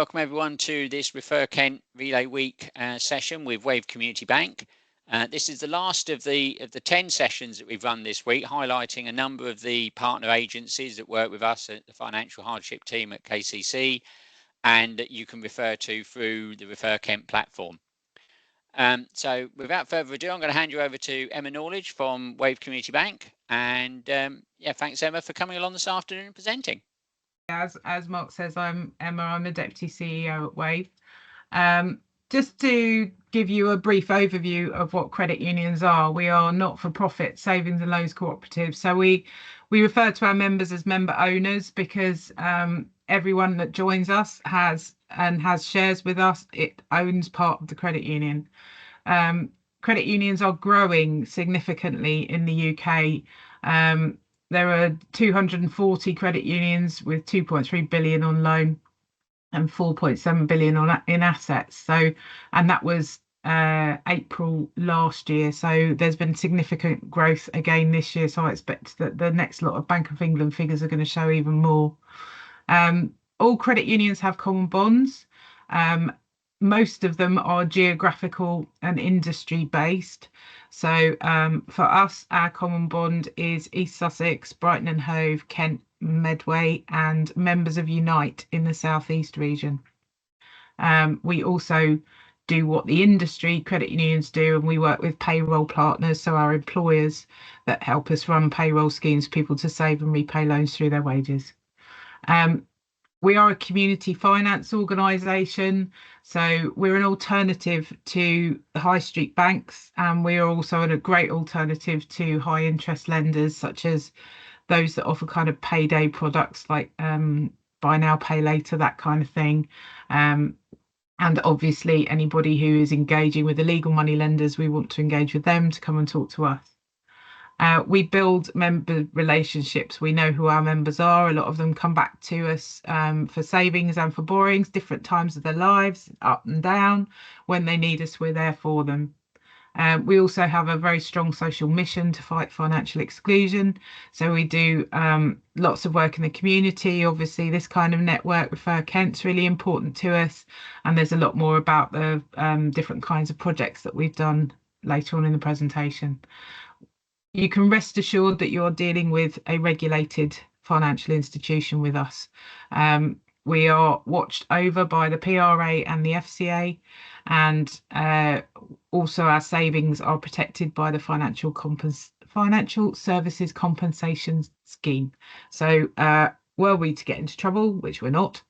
welcome everyone to this ReferKent Relay Week session with Wave Community Bank. This is the last of the 10 sessions that we've run this week, highlighting a number of the partner agencies that work with us at the financial hardship team at KCC, and that you can refer to through the ReferKent platform. So without further ado, I'm going to hand you over to Emma Knowledge from Wave Community Bank. And yeah, thanks Emma for coming along this afternoon and presenting. As Mark says, I'm Emma. I'm the Deputy CEO at Wave. Just to give you a brief overview of what credit unions are, we are not-for-profit savings and loans cooperatives. So we refer to our members as member owners because everyone that joins us has shares with us. It owns part of the credit union. Credit unions are growing significantly in the UK. There are 240 credit unions with 2.3 billion on loan and 4.7 billion in assets. So, and that was April last year. So there's been significant growth again this year. So I expect that the next lot of Bank of England figures are going to show even more. All credit unions have common bonds. Most of them are geographical and industry based. So for us, our common bond is East Sussex, Brighton and Hove, Kent, Medway, and members of Unite in the South East region. We also do what the industry credit unions do, and we work with payroll partners, so our employers that help us run payroll schemes for people to save and repay loans through their wages. We are a community finance organisation, so we're an alternative to the high street banks, and we are also a great alternative to high interest lenders, such as those that offer kind of payday products like buy now, pay later, that kind of thing. And obviously anybody who is engaging with illegal money lenders, we want to engage with them to come and talk to us. We build member relationships. We know who our members are. A lot of them come back to us for savings and for borrowings, different times of their lives, up and down. When they need us, we're there for them. We also have a very strong social mission to fight financial exclusion. So we do lots of work in the community. Obviously, this kind of network, ReferKent, is really important to us. And there's a lot more about the different kinds of projects that we've done later on in the presentation. You can rest assured that you're dealing with a regulated financial institution with us. We are watched over by the PRA and the FCA, and also our savings are protected by the Financial Services Compensation Scheme. So were we to get into trouble, which we're not,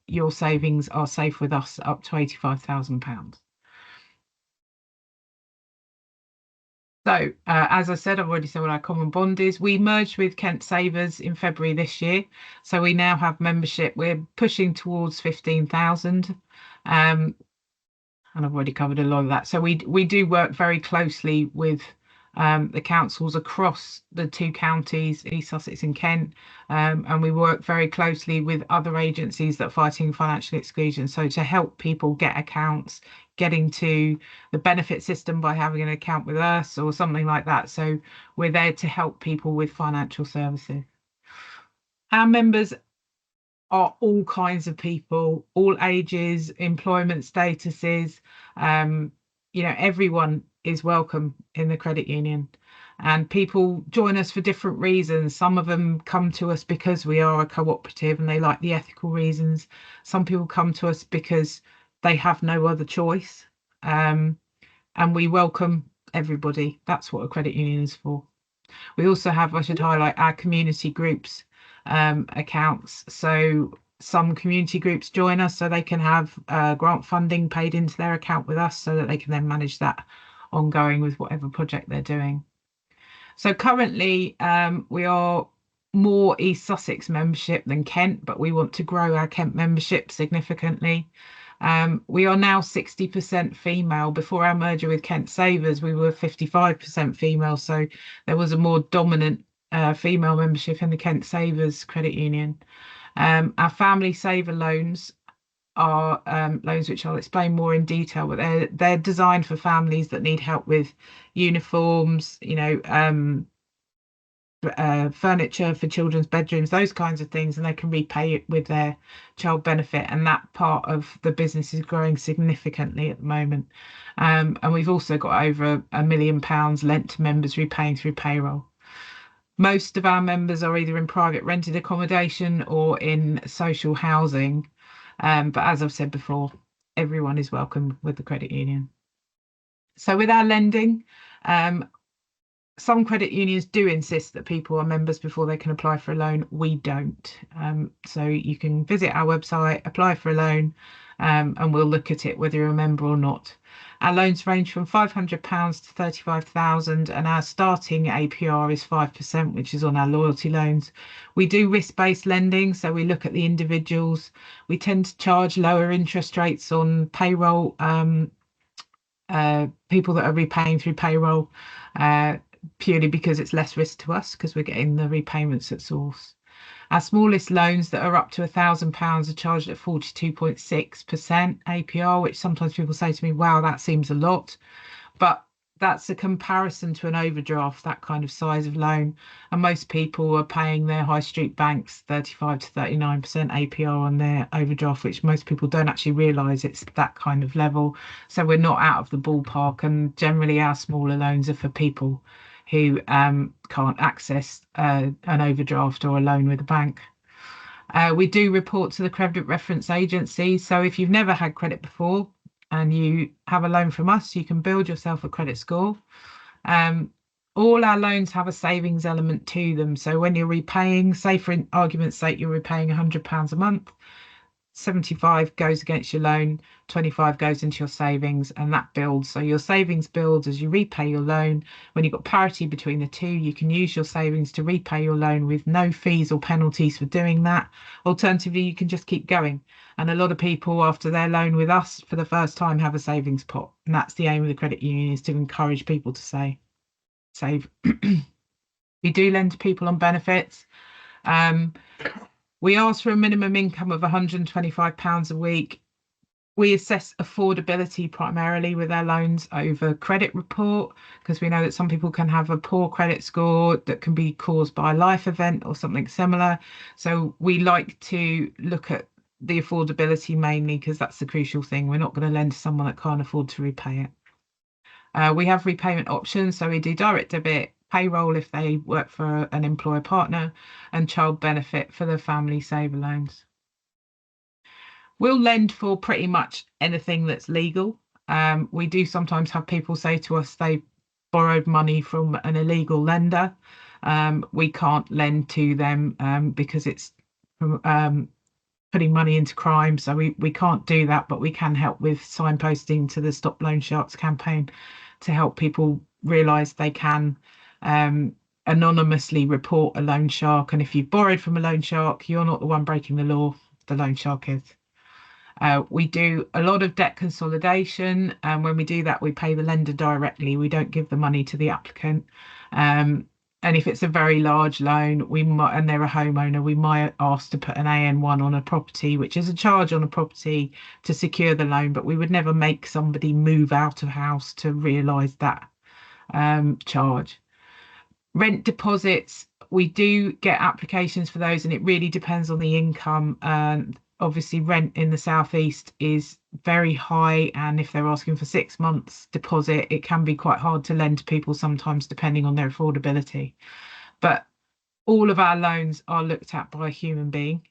your savings are safe with us up to £85,000. So, as I said, I've already said what our common bond is. We merged with Kent Savers in February this year. So we now have membership. We're pushing towards 15,000. And I've already covered a lot of that. So we do work very closely with the councils across the two counties, East Sussex and Kent. And we work very closely with other agencies that are fighting financial exclusion. So to help people get accounts, getting to the benefit system by having an account with us or something like that. So we're there to help people with financial services. Our members are all kinds of people, all ages, employment statuses. You know, everyone is welcome in the credit union, and people join us for different reasons. Some of them come to us because we are a cooperative and they like the ethical reasons. Some people come to us because they have no other choice, and we welcome everybody. That's what a credit union is for. We also have, I should highlight, our community groups accounts. So some community groups join us so they can have grant funding paid into their account with us so that they can then manage that ongoing with whatever project they're doing. So currently we are more East Sussex membership than Kent, but we want to grow our Kent membership significantly. We are now 60% female. Before our merger with Kent Savers, we were 55% female. So there was a more dominant female membership in the Kent Savers credit union. Our family saver loans are loans which I'll explain more in detail, but they're designed for families that need help with uniforms, you know, furniture for children's bedrooms, those kinds of things, and they can repay it with their child benefit. And that part of the business is growing significantly at the moment. And we've also got over £1 million lent to members repaying through payroll. Most of our members are either in private rented accommodation or in social housing. But as I've said before, everyone is welcome with the credit union. So with our lending, some credit unions do insist that people are members before they can apply for a loan. We don't. So you can visit our website, apply for a loan, and we'll look at it whether you're a member or not. Our loans range from £500 to 35,000, and our starting APR is 5%, which is on our loyalty loans. We do risk-based lending, so we look at the individuals. We tend to charge lower interest rates on payroll, people that are repaying through payroll, purely because it's less risk to us because we're getting the repayments at source. Our smallest loans that are up to £1,000 are charged at 42.6% APR, which sometimes people say to me, wow, that seems a lot. But that's a comparison to an overdraft, that kind of size of loan. And most people are paying their high street banks 35 to 39% APR on their overdraft, which most people don't actually realise it's that kind of level. So we're not out of the ballpark. And generally our smaller loans are for people who can't access an overdraft or a loan with a bank. We do report to the Credit Reference Agency. So if you've never had credit before and you have a loan from us, you can build yourself a credit score. All our loans have a savings element to them. So when you're repaying, say for argument's sake, you're repaying £100 a month, 75 goes against your loan, 25 goes into your savings, and that builds. So your savings builds as you repay your loan. When you've got parity between the two, you can use your savings to repay your loan with no fees or penalties for doing that. Alternatively, you can just keep going. And a lot of people after their loan with us for the first time have a savings pot. And that's the aim of the credit union, is to encourage people to save. We do lend to people on benefits. We ask for a minimum income of £125 a week. We assess affordability primarily with our loans over credit report, because we know that some people can have a poor credit score that can be caused by a life event or something similar. So we like to look at the affordability mainly, because that's the crucial thing. We're not going to lend to someone that can't afford to repay it. We have repayment options, so we do direct debit, payroll if they work for an employer partner, and child benefit for the family saver loans. We'll lend for pretty much anything that's legal. We do sometimes have people say to us they borrowed money from an illegal lender. We can't lend to them because it's putting money into crime, so we can't do that, but we can help with signposting to the Stop Loan Sharks campaign to help people realise they can anonymously report a loan shark. And if you've borrowed from a loan shark, you're not the one breaking the law, the loan shark is. We do a lot of debt consolidation, and when we do that, we pay the lender directly. We don't give the money to the applicant. And if it's a very large loan, and they're a homeowner, we might ask to put an AN1 on a property, which is a charge on a property to secure the loan, but we would never make somebody move out of house to realise that charge. Rent deposits, we do get applications for those, and it really depends on the income. Obviously, rent in the southeast is very high, and if they're asking for 6 months deposit, it can be quite hard to lend to people sometimes, depending on their affordability. But all of our loans are looked at by a human being,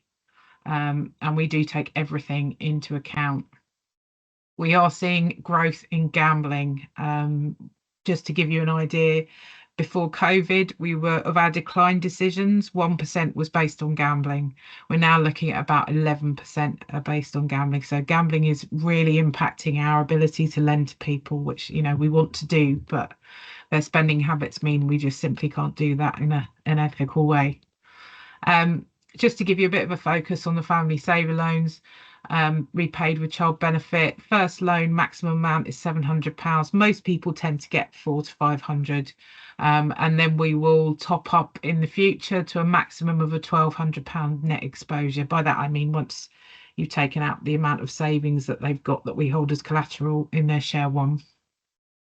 and we do take everything into account. We are seeing growth in gambling. Just to give you an idea, before COVID, of our decline decisions, 1% was based on gambling. We're now looking at about 11% are based on gambling. So gambling is really impacting our ability to lend to people, which, we want to do, but their spending habits mean we just simply can't do that in an ethical way. Just to give you a bit of a focus on the family saver loans, repaid with child benefit. First loan maximum amount is £700. Most people tend to get 400 to 500, and then we will top up in the future to a maximum of a £1,200 net exposure. By that I mean once you've taken out the amount of savings that they've got that we hold as collateral in their share one.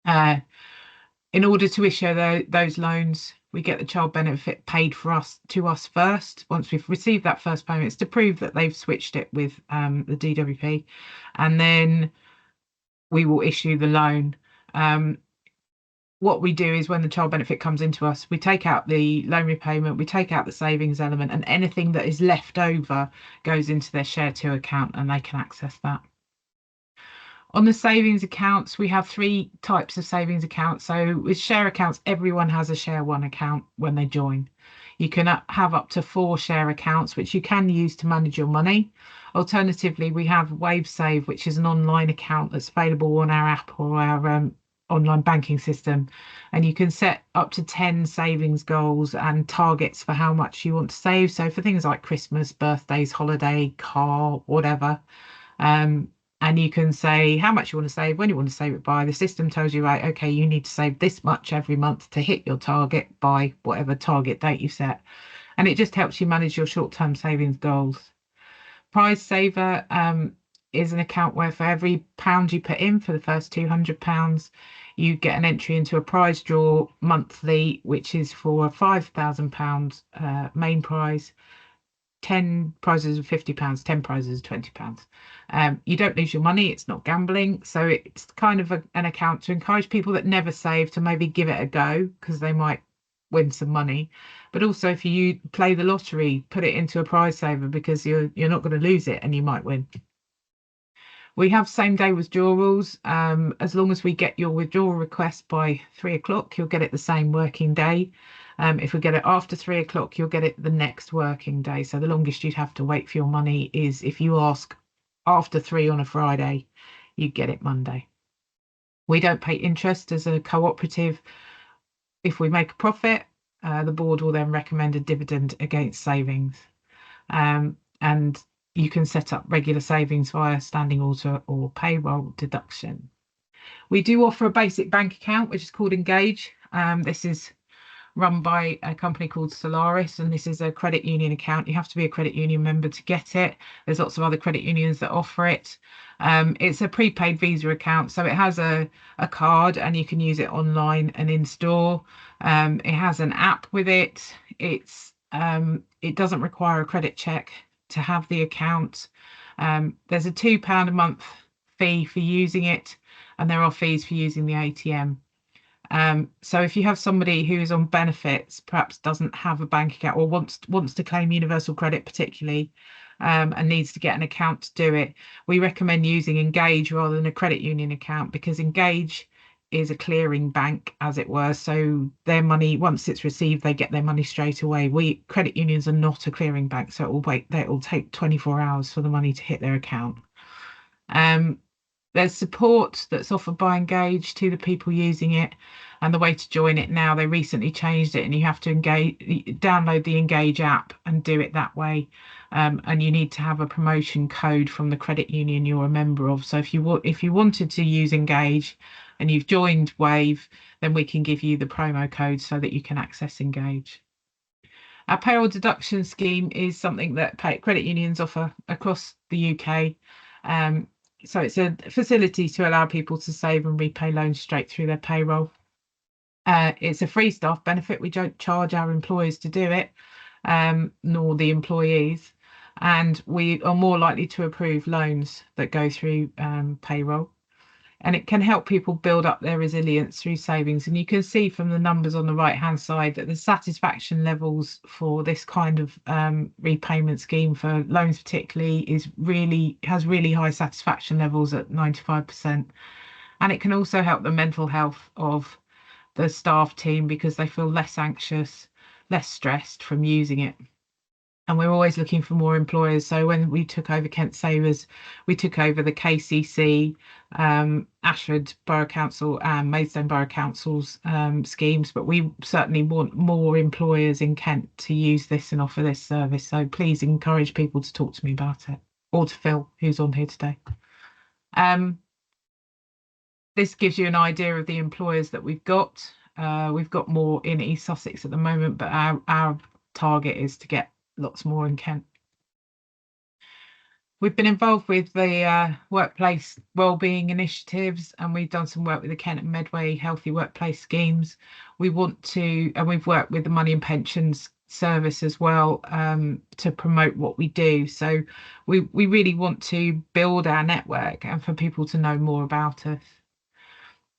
In order to issue those loans, we get the child benefit paid to us first. Once we've received that first payment, it's to prove that they've switched it with the DWP, and then we will issue the loan. What we do is when the child benefit comes into us, we take out the loan repayment, we take out the savings element, and anything that is left over goes into their Share 2 account and they can access that. On the savings accounts, we have 3 types of savings accounts. So with share accounts, everyone has a Share 1 account when they join. You can have up to 4 share accounts, which you can use to manage your money. Alternatively, we have WaveSave, which is an online account that's available on our app or our online banking system. And you can set up to 10 savings goals and targets for how much you want to save. So for things like Christmas, birthdays, holiday, car, whatever. And you can say how much you want to save, when you want to save it by. The system tells you, right, okay, you need to save this much every month to hit your target by whatever target date you set. And it just helps you manage your short-term savings goals. Prize Saver is an account where for every £1 you put in for the first £200, you get an entry into a prize draw monthly, which is for a £5,000 main prize. 10 prizes of £50, 10 prizes of £20. You don't lose your money, it's not gambling, so it's kind of an account to encourage people that never save to maybe give it a go, because they might win some money. But also, if you play the lottery, put it into a prize saver, because you're not going to lose it and you might win. We have same day withdrawals. As long as we get your withdrawal request by 3 o'clock, you'll get it the same working day. If we get it after 3 o'clock, you'll get it the next working day. So the longest you'd have to wait for your money is if you ask after 3 on a Friday, you get it Monday. We don't pay interest as a cooperative. If we make a profit, the board will then recommend a dividend against savings. And you can set up regular savings via standing order or payroll deduction. We do offer a basic bank account, which is called Engage. This is run by a company called Solaris, and this is a credit union account. You have to be a credit union member to get it. There's lots of other credit unions that offer it. It's a prepaid Visa account, so it has a card and you can use it online and in store. It has an app with it. It doesn't require a credit check to have the account. There's a £2 a month fee for using it, and there are fees for using the ATM. So if you have somebody who is on benefits, perhaps doesn't have a bank account, or wants to claim universal credit particularly, and needs to get an account to do it, we recommend using Engage rather than a credit union account, because Engage is a clearing bank, as it were. So their money, once it's received, they get their money straight away. Credit unions are not a clearing bank, so it will take 24 hours for the money to hit their account. There's support that's offered by Engage to the people using it, and the way to join it now, they recently changed it, and you have to download the Engage app and do it that way. And you need to have a promotion code from the credit union you're a member of. So if you wanted to use Engage and you've joined Wave, then we can give you the promo code so that you can access Engage. Our payroll deduction scheme is something that credit unions offer across the UK. So it's a facility to allow people to save and repay loans straight through their payroll. It's a free staff benefit. We don't charge our employers to do it, nor the employees. And we are more likely to approve loans that go through payroll. And it can help people build up their resilience through savings. And you can see from the numbers on the right-hand side that the satisfaction levels for this kind of repayment scheme for loans particularly has really high satisfaction levels at 95%. And it can also help the mental health of the staff team, because they feel less anxious, less stressed from using it. And we're always looking for more employers. So when we took over Kent Savers, we took over the KCC, Ashford Borough Council and Maidstone Borough Council's schemes, but we certainly want more employers in Kent to use this and offer this service. So please encourage people to talk to me about it, or to Phil, who's on here today. This gives you an idea of the employers that we've got. We've got more in East Sussex at the moment, but our target is to get lots more in Kent. We've been involved with the workplace wellbeing initiatives, and we've done some work with the Kent and Medway healthy workplace schemes. We want to, and we've worked with the Money and Pensions Service as well, to promote what we do. So we really want to build our network and for people to know more about us.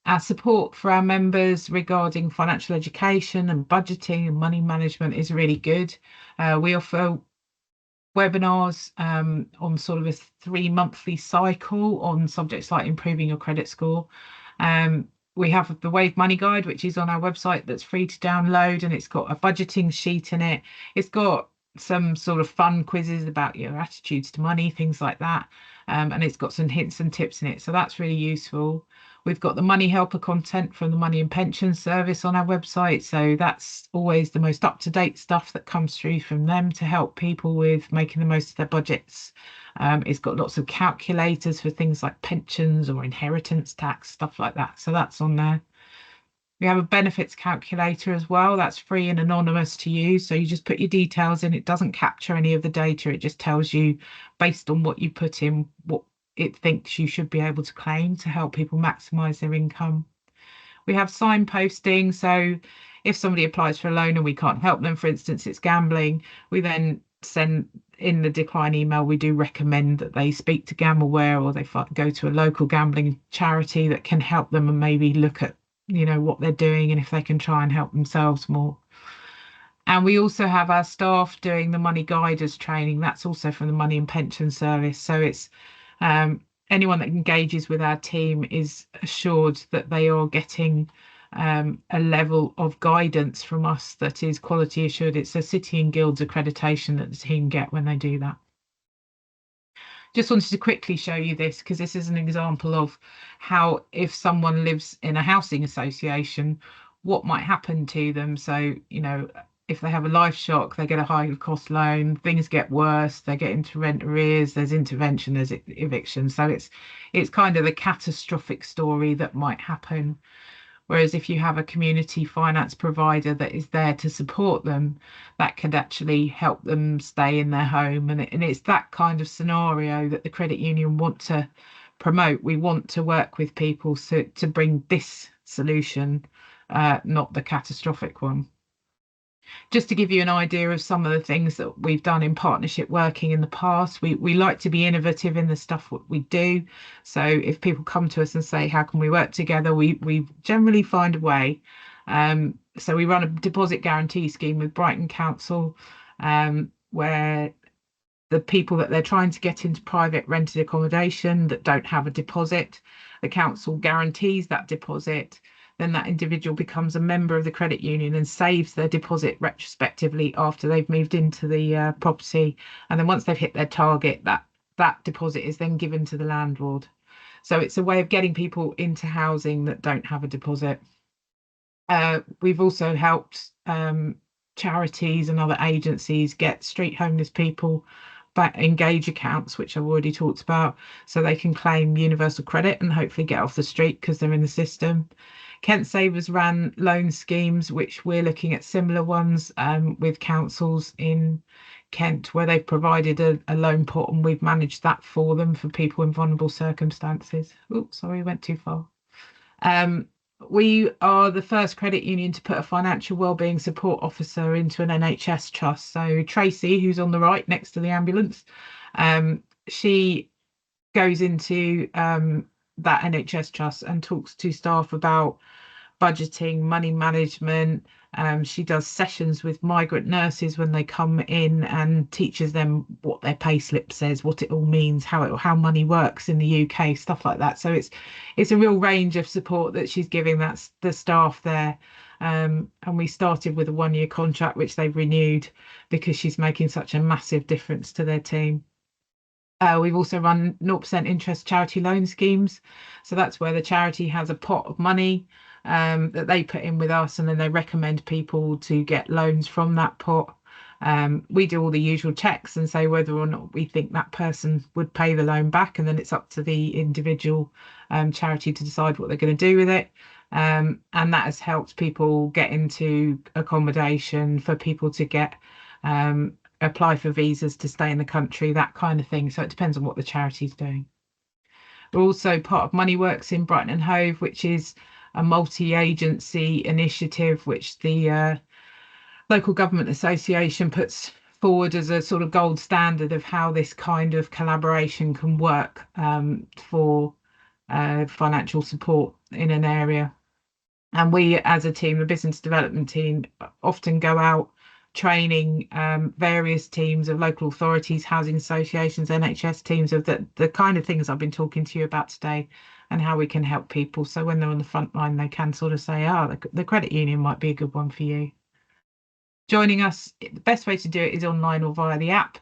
Our support for our members regarding financial education and budgeting and money management is really good. We offer webinars on sort of a 3-monthly cycle on subjects like improving your credit score. We have the Wave Money Guide, which is on our website, that's free to download, and it's got a budgeting sheet in it. It's got some sort of fun quizzes about your attitudes to money, things like that. And it's got some hints and tips in it. So that's really useful. We've got the Money Helper content from the Money and Pension Service on our website. So that's always the most up-to-date stuff that comes through from them to help people with making the most of their budgets. It's got lots of calculators for things like pensions or inheritance tax, stuff like that. So that's on there. We have a benefits calculator as well. That's free and anonymous to use. So you just put your details in. It doesn't capture any of the data. It just tells you, based on what you put in, what it thinks you should be able to claim to help people maximize their income. We have signposting. So if somebody applies for a loan and we can't help them, for instance, it's gambling, we then send in the decline email, we do recommend that they speak to Gambleware, or they go to a local gambling charity that can help them and maybe look at what they're doing and if they can try and help themselves more. And we also have our staff doing the money guiders training. That's also from the Money and Pension Service. So it's anyone that engages with our team is assured that they are getting a level of guidance from us that is quality assured. It's a City and Guilds accreditation that the team get when they do that. Just wanted to quickly show you this because this is an example of how, if someone lives in a housing association, what might happen to them. So, if they have a life shock, they get a high cost loan, things get worse, they get into rent arrears, there's intervention, there's eviction. So it's kind of the catastrophic story that might happen. Whereas if you have a community finance provider that is there to support them, that could actually help them stay in their home. And it's that kind of scenario that the credit union want to promote. We want to work with people to bring this solution, not the catastrophic one. Just to give you an idea of some of the things that we've done in partnership working in the past, we like to be innovative in the stuff we do. So if people come to us and say, how can we work together, we generally find a way. So we run a deposit guarantee scheme with Brighton Council, where the people that they're trying to get into private rented accommodation that don't have a deposit, the council guarantees that deposit. Then that individual becomes a member of the credit union and saves their deposit retrospectively after they've moved into the property. And then once they've hit their target, that deposit is then given to the landlord. So it's a way of getting people into housing that don't have a deposit. We've also helped charities and other agencies get street homeless people back engage accounts, which I've already talked about, so they can claim universal credit and hopefully get off the street because they're in the system. Kent Savers ran loan schemes, which we're looking at similar ones with councils in Kent, where they've provided a loan pot and we've managed that for them for people in vulnerable circumstances. Oh, sorry, went too far. We are the first credit union to put a financial wellbeing support officer into an NHS trust. So Tracy, who's on the right next to the ambulance, she goes into that NHS trust and talks to staff about budgeting, money management. She does sessions with migrant nurses when they come in and teaches them what their payslip says, what it all means, how money works in the UK, stuff like that. So it's a real range of support that she's giving the staff there. And we started with a 1-year contract, which they've renewed because she's making such a massive difference to their team. We've also run 0% interest charity loan schemes. So that's where the charity has a pot of money that they put in with us, and then they recommend people to get loans from that pot. We do all the usual checks and say whether or not we think that person would pay the loan back, and then it's up to the individual charity to decide what they're going to do with it. And that has helped people get into accommodation, for people to get apply for visas to stay in the country, that kind of thing. So it depends on what the charity's doing. We're also part of MoneyWorks in Brighton and Hove, which is a multi-agency initiative which the local government association puts forward as a sort of gold standard of how this kind of collaboration can work for financial support in an area. And we, as a team, the business development team, often go out training various teams of local authorities, housing associations, NHS teams of the kind of things I've been talking to you about today, and how we can help people. So when they're on the front line, they can sort of say, the credit union might be a good one for you. Joining us, the best way to do it is online or via the app.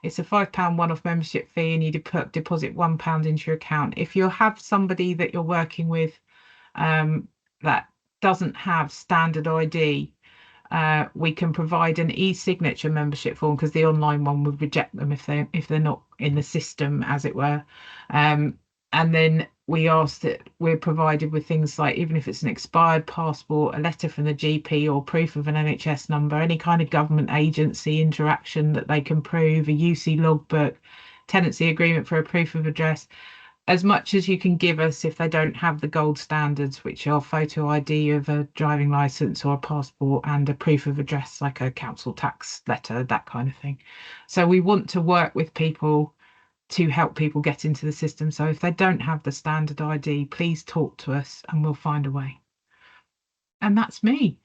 It's a £5 one-off membership fee, and you deposit £1 into your account. If you have somebody that you're working with that doesn't have standard ID, we can provide an e-signature membership form, because the online one would reject them if they're not in the system, as it were. And then we ask that we're provided with things like, even if it's an expired passport, a letter from the GP, or proof of an NHS number, any kind of government agency interaction that they can prove, a UC logbook, tenancy agreement for a proof of address, as much as you can give us if they don't have the gold standards, which are photo ID of a driving license or a passport, and a proof of address like a council tax letter, that kind of thing. So we want to work with people to help people get into the system. So if they don't have the standard ID, please talk to us and we'll find a way. And that's me.